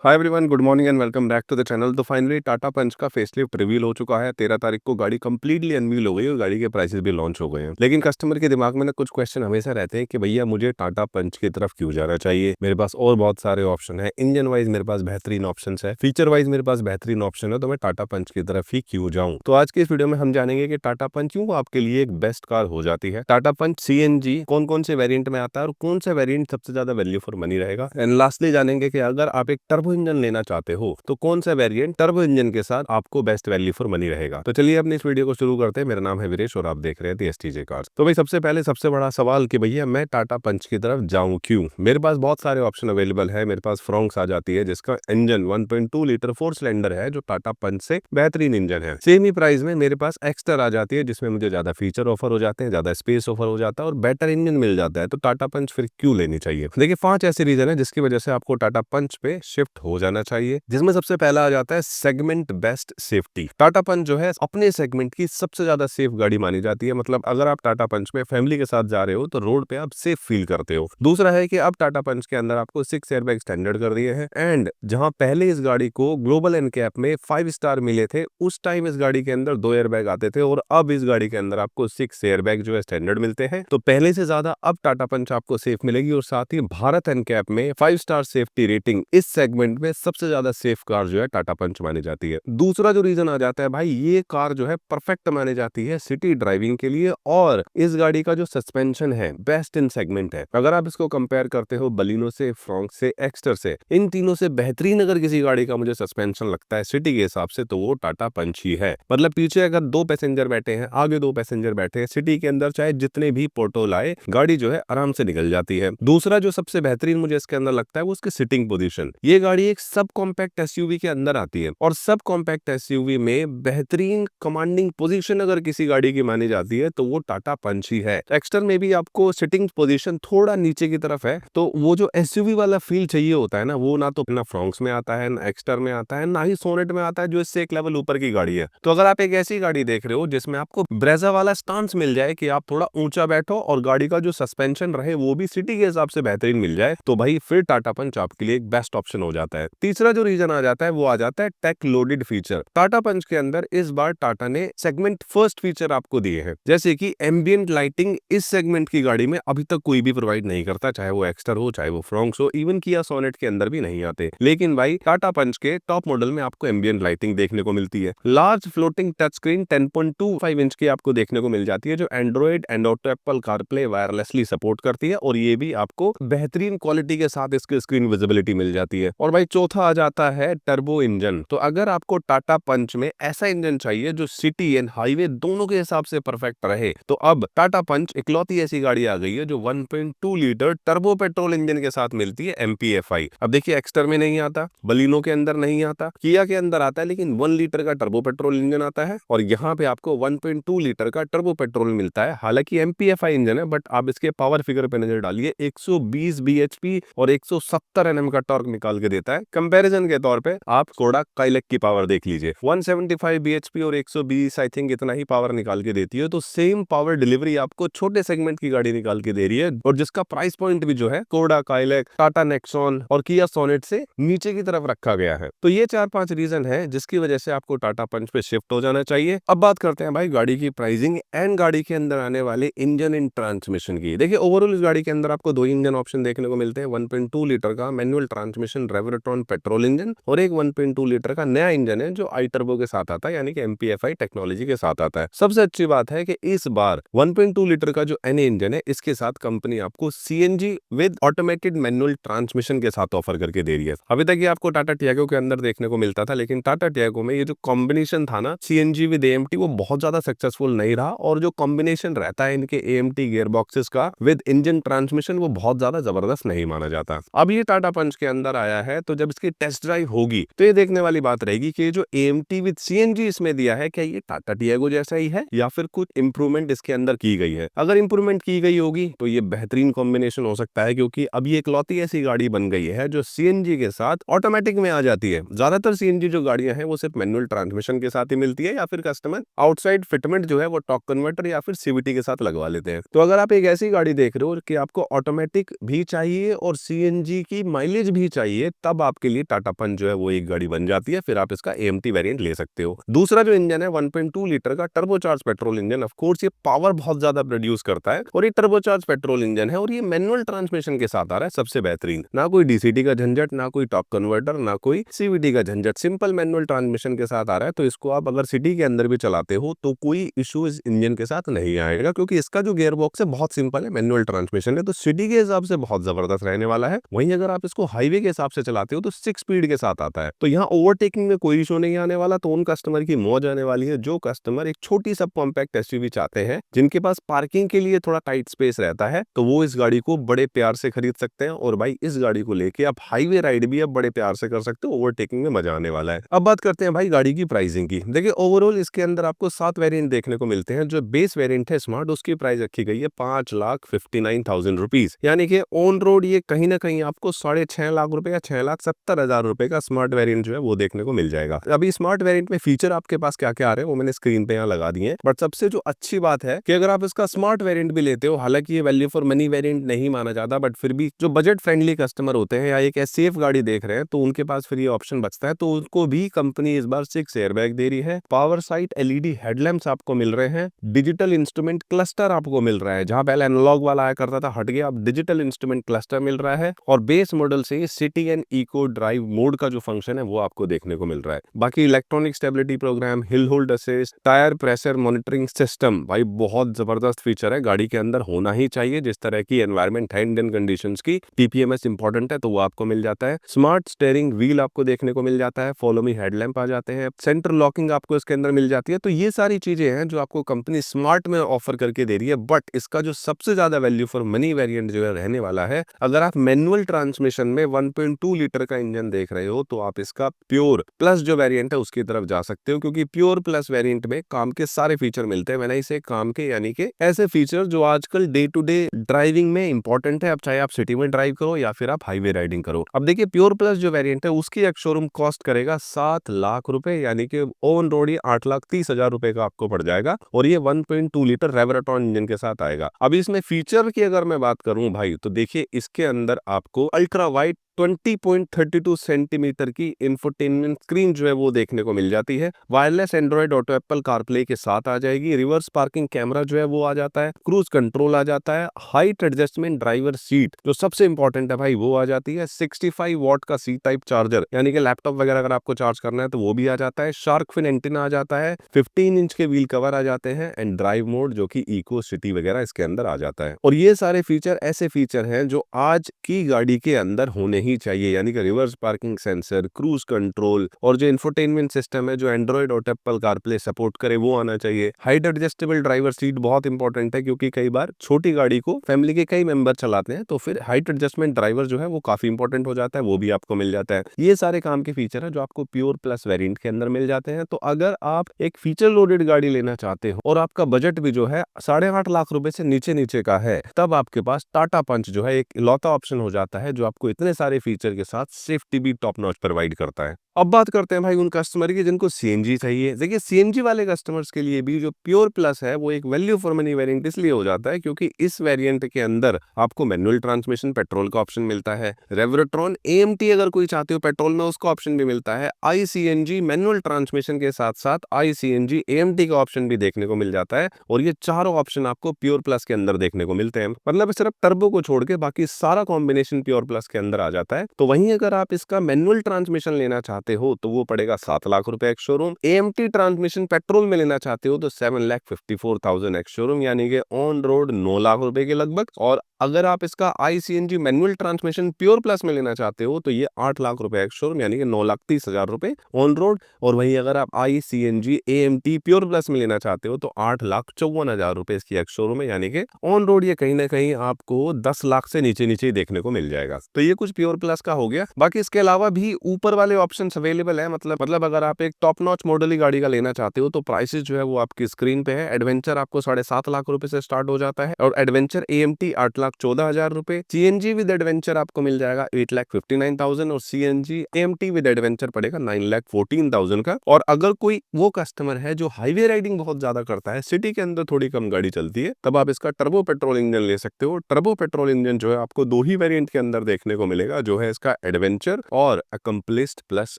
Hi everyone, good morning and welcome back to the channel. तो finally Tata Punch का facelift reveal हो चुका है। 13 तारीख को गाड़ी कंप्लीटली अनवील हो गई और गाड़ी के प्राइसेस भी लॉन्च हो गए हैं। लेकिन कस्टमर के दिमाग में ना कुछ क्वेश्चन हमेशा रहते हैं कि भैया मुझे टाटा पंच की तरफ क्यों जाना चाहिए, मेरे पास और बहुत सारे ऑप्शन है। इंजन वाइज मेरे पास बेहतरीन ऑप्शन है, फीचर वाइज मेरे पास बेहतरीन ऑप्शन है, तो मैं टाटा पंच की तरफ ही क्यों जाऊँ। तो आज के इस वीडियो में हम जानेंगे कि टाटा पंच क्यों आपके लिए एक बेस्ट कार हो जाती है। टाटा पंच सीएनजी कौन कौन से वेरिएंट में आता है और कौन सा वेरिएंट सबसे ज्यादा वैल्यू फॉर मनी रहेगा। एंड लास्टली जानेंगे कि अगर आप एक टर्बो इंजन लेना चाहते हो तो कौन सा वेरिएंट टर्बो इंजन के साथ आपको बेस्ट वैल्यू फॉर मनी रहेगा। तो चलिए अपनी इस वीडियो को शुरू करते हैं। मेरा नाम है वीरेश और आप देख रहे हैं दी एसटीजे कार्स। तो भाई सबसे पहले सबसे बड़ा सवाल कि भैया मैं टाटा पंच की तरफ जाऊं क्यों। मेरे पास बहुत सारे ऑप्शन अवेलेबल है। मेरे पास फ्रोंक्स आ जाती है जिसका इंजन 1.2 लीटर 4 सिलेंडर है जो टाटा पंच से बेहतरीन इंजन है। सेम ही प्राइस में मेरे पास एक्स्टर आ जाती है जिसमें मुझे ज्यादा फीचर ऑफर हो जाते हैं, ज्यादा स्पेस ऑफर हो जाता है और बेटर इंजन मिल जाता है। तो टाटा पंच फिर क्यों लेनी चाहिए। देखिए 5 ऐसे रीजन है जिसकी वजह से आपको टाटा पंच पे शिफ्ट हो जाना चाहिए, जिसमें सबसे पहला आ जाता है सेगमेंट बेस्ट सेफ्टी। टाटा पंच जो है अपने सेगमेंट की सबसे ज्यादा सेफ गाड़ी मानी जाती है। मतलब अगर आप टाटा पंच में फैमिली के साथ जा रहे हो तो रोड पे आप सेफ फील करते हो। दूसरा है कि अब टाटा पंच के अंदर आपको 6 एयरबैग स्टैंडर्ड कर दिए हैं। एंड जहां पहले इस गाड़ी को ग्लोबल एनकैप में 5 स्टार मिले थे, उस टाइम इस गाड़ी के अंदर 2 एयरबैग आते थे और अब इस गाड़ी के अंदर आपको 6 एयरबैग जो है स्टैंडर्ड मिलते हैं। तो पहले से ज्यादा अब टाटा पंच आपको सेफ मिलेगी और साथ ही भारत एनकैप में 5 स्टार सेफ्टी रेटिंग इस सेगमेंट में सबसे ज्यादा सेफ कार जो है टाटा पंच मानी जाती है। दूसरा जो रीजन आ जाता है भाई, ये कार जो है परफेक्ट मानी जाती है सिटी ड्राइविंग के लिए और इस गाड़ी का जो सस्पेंशन है बेस्ट इन सेगमेंट है। अगर आप इसको कंपेयर करते हो बलिनो से, फ्रॉन्क से, एक्स्टर से, इन तीनों से बेहतरीन अगर किसी गाड़ी का मुझे सस्पेंशन लगता है सिटी के हिसाब से तो वो टाटा पंच ही है। मतलब पीछे अगर 2 पैसेंजर बैठे हैं, आगे 2 पैसेंजर बैठे हैं, सिटी के अंदर चाहे जितने भी पोर्टोल आए गाड़ी जो है आराम से निकल जाती है। दूसरा जो सबसे बेहतरीन मुझे इसके अंदर लगता है वो उसकी सिटिंग पोजीशन। ये गाड़ी एक सब कॉम्पैक्ट एसयूवी के अंदर आती है और सब कॉम्पैक्ट एसयूवी में बेहतरीन कमांडिंग पोजीशन अगर किसी गाड़ी की मानी जाती है तो वो टाटा पंच ही है। एक्स्टर में भी आपको सिटिंग पोजीशन थोड़ा नीचे की तरफ है, तो वो जो एसयूवी वाला फील चाहिए होता है ना, वो ना तो ना फ्रॉन्क्स में आता है, ना एक्स्टर में आता है, ना ही सोनेट में आता है जो इससे एक लेवल ऊपर की गाड़ी है। तो अगर आप एक ऐसी गाड़ी देख रहे हो जिसमें आपको ब्रेजा वाला स्टांस मिल जाए कि आप थोड़ा ऊंचा बैठो और गाड़ी का जो सस्पेंशन रहे वो भी सिटी के हिसाब से बेहतरीन मिल जाए, तो भाई फिर टाटा पंच आपके लिए एक बेस्ट ऑप्शन हो जाता है। तीसरा जो रीजन आ जाता है वो आ जाता है take loaded feature. Tata Punch के अंदर इस बार टाटा ने सेगमेंट फर्स्ट फीचर आपको दिए हैं, जैसे कि एम्बिएंट लाइटिंग इस सेगमेंट की गाड़ी में अभी तक कोई भी प्रोवाइड नहीं करता, चाहे वो एक्स्टर हो, चाहे वो फ्रॉन्क्स हो, इवन किया सोनेट के अंदर भी नहीं आते। लेकिन भाई टाटा पंच के टॉप मॉडल में आपको एम्बिएंट लाइटिंग देखने को मिलती है। Large floating touch screen 10.25 inch की आपको देखने को मिल जाती है जो Android and auto Apple CarPlay wirelessly support करती है और ये भी आपको बेहतरीन क्वालिटी के साथ इसकी स्क्रीन विजिबिलिटी मिल जाती है। और भाई चौथा आ जाता है टर्बो इंजन। तो अगर आपको टाटा पंच में ऐसा इंजन चाहिए जो सिटी एंड हाईवे दोनों के हिसाब से परफेक्ट रहे, तो अब टाटा पंच इकलौती ऐसी गाड़ी आ गई है जो 1.2 लीटर टर्बो पेट्रोल इंजन के साथ मिलती है एमपीएफआई। अब देखिए एक्स्टर में नहीं आता, बलिनो के अंदर नहीं आता, किया के अंदर आता है, लेकिन 1 लीटर का टर्बो पेट्रोल इंजन आता है और यहाँ पे आपको 1.2 लीटर का टर्बो पेट्रोल मिलता है। हालांकि एमपीएफआई इंजन है, बट आप इसके पावर फिगर पे नजर डालिए, 120 बीएचपी और 170 एनएम का टॉर्क निकाल के देता है। कंपैरिजन के तौर पे आप कोडा काइलैक की पावर देख लीजिए, 175 बीएचपी और 120 आई थिंक इतना ही पावर निकाल के देती है। तो सेम पावर डिलीवरी आपको छोटे सेगमेंट की गाड़ी निकाल के दे रही है और जिसका प्राइस पॉइंट भी जो है कोडा काइलैक, टाटा नेक्सॉन और किया सोनेट से नीचे की तरफ रखा गया है। तो ये 4-5 रीजन है जिसकी वजह से आपको टाटा पंच पे शिफ्ट हो जाना चाहिए। अब बात करते हैं भाई गाड़ी की प्राइसिंग एंड गाड़ी के अंदर आने वाले इंजन इन ट्रांसमिशन की। देखिए ओवरऑल इस गाड़ी के अंदर आपको 2 इंजन ऑप्शन देखने को मिलते हैं, 1.2 लीटर का मैनुअल ट्रांसमिशन रेवोल्ट्रॉन पेट्रोल इंजन और एक 1.2 लीटर का नया इंजन है जो आई टर्बो के साथ आता है, यानी कि एमपीएफआई टेक्नोलॉजी के साथ आता है। सबसे अच्छी बात है कि इस बार 1.2 लीटर का जो एनए इंजन है इसके साथ कंपनी आपको CNG with automated manual transmission के साथ ऑफर करके दे रही है। अभी तक ये आपको टाटा टियागो के अंदर देखने को मिलता था, लेकिन टाटा टियागो में ये जो कॉम्बिनेशन था ना सीएनजी विद एएमटी, वो बहुत ज्यादा सक्सेसफुल नहीं रहा और जो कॉम्बिनेशन रहता है इनके एएमटी गियर बॉक्सेस का विद इंजन ट्रांसमिशन वो बहुत ज्यादा जबरदस्त नहीं माना जाता। अब ये टाटा पंच के अंदर आया है तो जब इसकी टेस्ट ड्राइव होगी तो ये देखने वाली बात रहेगी कि जो एएमटी विद सीएनजी इसमें दिया है क्या ये टाटा टियागो जैसा ही है या फिर कुछ इंप्रूवमेंट इसके अंदर की गई है। अगर इंप्रूवमेंट की गई होगी तो ये बेहतरीन कॉम्बिनेशन हो सकता है, क्योंकि अब ये इकलौती ऐसी गाड़ी बन गई है जो सीएनजी के साथ ऑटोमेटिक में आ जाती है। ज्यादातर सीएनजी जो गाड़ियां हैं वो सिर्फ मैनुअल ट्रांसमिशन के साथ ही मिलती है या फिर कस्टमर आउटसाइड फिटमेंट जो है वो टॉर्क कन्वर्टर या फिर सीवीटी के साथ लगवा लेते हैं। तो अगर आप एक ऐसी गाड़ी देख रहे हो कि आपको ऑटोमेटिक भी चाहिए और सीएनजी की माइलेज भी चाहिए, तब तब आपके लिए टाटा पंच जो है वो एक गाड़ी बन जाती है, फिर आप इसका AMT वेरिएंट ले सकते हो। दूसरा जो इंजन है 1.2 लीटर का turbocharge petrol engine, of course ये पावर बहुत ज्यादा प्रोड्यूस करता है और ये टर्बोचार्ज पेट्रोल इंजन है और ये मैनुअल ट्रांसमिशन के साथ आ रहा है, सबसे बेहतरीन। ना कोई DCT का झंझट, ना कोई टॉर्क कन्वर्टर, ना कोई CVT का झंझट, सिंपल मैनुअल ट्रांसमिशन के साथ आ रहा है। तो इसको आप अगर सिटी के अंदर भी चलाते हो तो कोई इशू इस इंजन के साथ नहीं आएगा, क्योंकि इसका जो गियर बॉक्स है बहुत सिंपल है, मैनुअल ट्रांसमिशन है, तो सिटी के हिसाब से बहुत जबरदस्त रहने वाला है। वहीं अगर आप इसको हाईवे के हिसाब से चलाते हो तो 6 स्पीड के साथ आता है, तो यहाँ ओवरटेकिंग में कोई इशू नहीं आने वाला। तो उन कस्टमर की मौज आने वाली है जो कस्टमर एक छोटी सब कॉम्पैक्ट SUV चाहते हैं, जिनके पास पार्किंग के लिए थोड़ा टाइट स्पेस रहता है, तो वो इस गाड़ी को बड़े प्यार से खरीद सकते हैं। और भाई इस गाड़ी को लेके आप हाईवे राइड भी अब बड़े प्यार से कर सकते हो, ओवरटेकिंग में मजा आने वाला है। अब बात करते हैं भाई गाड़ी की प्राइसिंग की। देखिए ओवरऑल इसके अंदर आपको 7 वेरिएंट देखने को मिलते हैं। जो बेस वेरिएंट है स्मार्ट, उसकी प्राइस रखी गई है 5,59,000 रुपीज, यानी कि ऑन रोड ये कहीं ना कहीं आपको 6.5 लाख रुपए या 6,70,000 रुपए का स्मार्ट वेरिएंट जो है वो देखने को मिल जाएगा। अभी स्मार्ट वेरिएंट में फीचर आपके पास क्या क्या आ रहे हैं वो मैंने स्क्रीन पे यहाँ लगा दिए हैं, बट सबसे जो अच्छी बात है कि अगर आप इसका स्मार्ट वेरिएंट भी लेते हो, हालांकि ये वैल्यू फॉर मनी वेरिएंट नहीं माना जाता, बट फिर भी जो बजट फ्रेंडली कस्टमर होते हैं या एक सेफ गाड़ी देख रहे हैं तो उनके पास फिर ये ऑप्शन बचता है। तो उनको भी कंपनी इस बार 6 एयरबैग दे रही है, पावर साइट LED हेडलैम्प्स आपको मिल रहे हैं, डिजिटल इंस्ट्रूमेंट क्लस्टर आपको मिल रहा है, जहां पहले एनालॉग वाला आया करता था हट गया, अब डिजिटल इंस्ट्रूमेंट क्लस्टर मिल रहा है, और बेस मॉडल से city and eco drive mode का जो फंक्शन है वो आपको देखने को मिल रहा है। बाकी electronic stability program, hill hold assist, tyre pressure monitoring system, भाई बहुत जबरदस्त फीचर है, गाड़ी के अंदर होना ही चाहिए। जिस तरह की एनवायरमेंट है इंडियन कंडीशंस की, PPMS इंपॉर्टेंट है तो वो आपको मिल जाता है। स्मार्ट स्टीयरिंग व्हील आपको देखने को मिल जाता है, फॉलो मी हेडलैम्प आ जाते हैं, सेंटर लॉकिंग आपको इसके अंदर मिल जाती है। तो ये सारी चीजें हैं जो आपको कंपनी स्मार्ट में ऑफर करके दे रही है। बट इसका जो सबसे ज्यादा वैल्यू फॉर मनी वेरिएंट जो है रहने वाला है, अगर आप मैनुअल ट्रांसमिशन में 1.2 लीटर का इंजन देख रहे हो तो आप इसका प्योर प्लस जो वेरिएंट है उसकी तरफ जा सकते हो, क्योंकि प्योर प्लस वेरिएंट में काम के सारे फीचर मिलते हैं। मैंने इसे काम के यानी कि ऐसे फीचर जो आजकल डे टू डे ड्राइविंग में इंपॉर्टेंट है, अब चाहे आप सिटी में ड्राइव करो या फिर आप हाईवे राइडिंग करो। अब देखिए प्योर प्लस जो वेरिएंट है उसकी एक शोरूम कॉस्ट करेगा 7 लाख रुपए, यानी कि ऑन रोड ये 8,30,000 रुपए का आपको पड़ जाएगा, और ये 1.2 लीटर रेवराटॉन इंजन के साथ आएगा। अब इसमें फीचर की अगर मैं बात करूं भाई, तो देखिए इसके अंदर आपको अल्ट्रा वाइड 20.32 सेंटीमीटर की इंफोटेनमेंट स्क्रीन जो है वो देखने को मिल जाती है, wireless Android auto Apple CarPlay के साथ आ जाएगी, रिवर्स पार्किंग कैमरा जो है वो आ जाता है, क्रूज कंट्रोल आ जाता है, हाइट एडजस्टमेंट ड्राइवर सीट जो सबसे इंपॉर्टेंट है भाई वो आ जाती है, 65 वॉट का C टाइप चार्जर, यानी कि लैपटॉप वगैरह अगर आपको चार्ज करना है तो वो भी आ जाता है, शार्क फिन एंटीना आ जाता है, 15 इंच के व्हील कवर आ जाते हैं, एंड ड्राइव मोड जो कि इको सिटी वगैरह इसके अंदर आ जाता है। और ये सारे फीचर ऐसे फीचर हैं जो आज की गाड़ी के अंदर होने ही चाहिए, यानी कि reverse parking sensor, cruise control, और जो इंफोटेनमेंट सिस्टम है जो Android auto Apple CarPlay support करे वो आना चाहिए। हाइट एडजस्टेबल ड्राइवर सीट बहुत इंपॉर्टेंट है, क्योंकि कई बार छोटी गाड़ी को फैमिली के कई मेंबर चलाते हैं, तो फिर हाइट एडजस्टमेंट ड्राइवर जो है वो काफी इंपॉर्टेंट हो जाता है, वो भी आपको मिल जाता है। ये सारे काम के फीचर है जो आपको प्योर प्लस वेरिएंट के अंदर मिल जाते हैं। तो अगर आप एक फीचर लोडेड गाड़ी लेना चाहते हो और आपका बजट भी जो है 8.5 लाख रुपए से नीचे नीचे का है, तब आपके पास टाटा पंच जो है एक इकलौता ऑप्शन हो जाता है जो आपको इतने सारे फीचर के साथ सेफ्टी भी टॉप नॉच प्रोवाइड करता है। अब बात करते हैं भाई उन कस्टमर की जिनको CNG चाहिए। देखिए CNG वाले कस्टमर्स के लिए भी जो प्योर प्लस है वो एक वैल्यू फॉर मनी वेरिएंट इसलिए हो जाता है क्योंकि इस वेरिएंट के अंदर आपको मैनुअल ट्रांसमिशन पेट्रोल का ऑप्शन मिलता है, रेवरोट्रॉन AMT अगर कोई चाहते हो पेट्रोल में उसका ऑप्शन भी मिलता है, iCNG मैनुअल ट्रांसमिशन के साथ साथ iCNG AMT का ऑप्शन भी देखने को मिल जाता है, और ये चारों ऑप्शन आपको प्योर प्लस के अंदर देखने को मिलते हैं। मतलब सिर्फ टर्बो को छोड़ के बाकी सारा कॉम्बिनेशन प्योर प्लस के अंदर आ जाता है। तो वहीं अगर आप इसका मैनुअल ट्रांसमिशन लेना चाहते हो तो वो पड़ेगा 7 लाख रुपए ex showroom, AMT transmission petrol में लेना चाहते हो तो 7,54,000 एक्स शोरूम, यानी कि ऑन रोड 9 लाख रुपए के लगभग। और अगर आप इसका iCNG manual transmission pure plus में लेना चाहते हो तो ये 8 लाख रुपए एक्स शोरूम, यानी कि 9,30,000 रुपए ऑन रोड। और वहीं अगर आप iCNG AMT प्योर प्लस में लेना चाहते हो तो 8,54,000 रुपए इसकी एक्स शोरूम है, यानी कि ऑन रोड ये कहीं ना कहीं आपको 10 लाख से नीचे नीचे ही देखने को मिल जाएगा। तो ये कुछ प्योर प्लस का हो गया। बाकी इसके अलावा भी ऊपर वाले ऑप्शन अवेलेबल है, मतलब अगर आप एक टॉप नॉच मॉडल की गाड़ी का लेना चाहते हो तो प्राइसेस जो है वो आपकी स्क्रीन पे है। एडवेंचर आपको 7.5 लाख रुपए से स्टार्ट हो जाता है, और एडवेंचर AMT 8 7,14,000 रुपए। सीएनजी विद एडवेंचर आपको मिल जाएगा 8,59,000 और सीएनजी एएमटी विद एडवेंचर पड़ेगा 9,14,000 का। और अगर कोई वो कस्टमर है जो हाईवे राइडिंग बहुत ज्यादा करता है, सिटी के अंदर थोड़ी कम गाड़ी चलती है, तब आप इसका टर्बो पेट्रोल इंजन ले सकते हो। टर्बो पेट्रोल इंजन जो है आपको दो ही वेरिएंट के अंदर देखने को मिलेगा, जो है इसका एडवेंचर और अकम्प्लिस्ड प्लस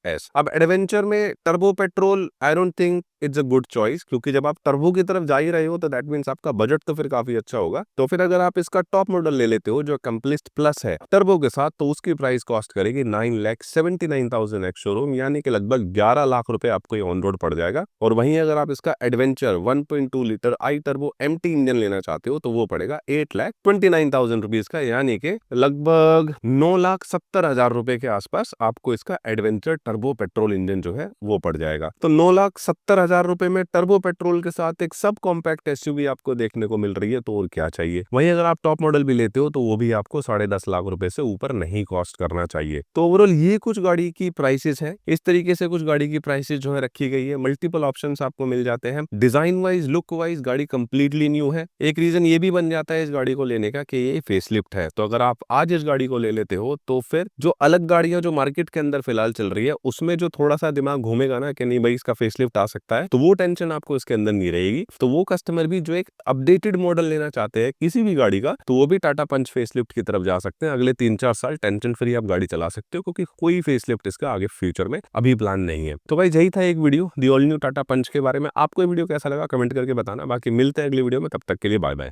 एस। अब एडवेंचर में turbo petrol I don't think it's a good choice, क्योंकि जब आप टर्बो की तरफ जा ही रहे हो तो दैट मींस आपका बजट तो फिर काफी अच्छा होगा। तो फिर अगर आप इसका टॉप मॉडल ले लेते हो जो अकम्प्लिस्ड प्लस है टर्बो के साथ, तो उसकी प्राइस कॉस्ट करेगी 9,79,000 एक्स शोरूम, यानी कि लगभग 11 लाख रुपए आपको ये ऑन रोड पड़ जाएगा। और वहीं अगर आप इसका एडवेंचर 1.2 लीटर आई टर्बो एमटी इंजन लेना चाहते हो तो वो पड़ेगा 8,29,000 रुपीज का, यानी कि लगभग 9,70,000 रुपए के आसपास आपको इसका एडवेंचर टर्बो पेट्रोल इंजन जो है वो पड़ जाएगा। तो 9,70,000 रुपए में टर्बो पेट्रोल के साथ एक सब कॉम्पैक्ट एसयूवी आपको देखने को मिल रही है, तो और क्या चाहिए। वहीं अगर आप टॉप मॉडल भी लेते हो तो वो भी आपको 10.5 लाख रुपए से ऊपर नहीं कॉस्ट करना चाहिए। तो ओवरऑल ये कुछ गाड़ी की प्राइसेस है। इस तरीके से कुछ गाड़ी की प्राइसेस जो है रखी गई है। मल्टीपल ऑप्शंस आपको मिल जाते हैं। डिजाइन वाइज, लुक वाइज गाड़ी कंप्लीटली न्यू है। एक रीजन ये भी बन जाता है इस गाड़ी को लेने का कि ये फेसलिफ्ट है। तो अगर आप आज इस गाड़ी को ले लेते हो तो फिर जो अलग गाड़ियां जो मार्केट के अंदर फिलहाल चल रही है उसमें जो थोड़ा सा दिमाग घूमेगा ना कि नहीं भाई इसका फेसलिफ्ट आ सकता है, तो वो टेंशन आपको इसके अंदर नहीं रहेगी। तो वो कस्टमर भी जो एक अपडेटेड मॉडल लेना चाहते हैं किसी भी गाड़ी का, तो वो भी टाटा पंच फेसलिफ्ट की तरफ जा सकते हैं। अगले 3-4 साल टेंशन फ्री आप गाड़ी चला सकते हो, क्योंकि कोई फेसलिफ्ट इसका आगे फ्यूचर में अभी प्लान नहीं है। तो भाई यही था एक video the all new Tata Punch के बारे में। आपको ये वीडियो कैसा लगा कमेंट करके बताना। बाकी मिलते हैं अगली वीडियो में, तब तक के लिए बाय बाय।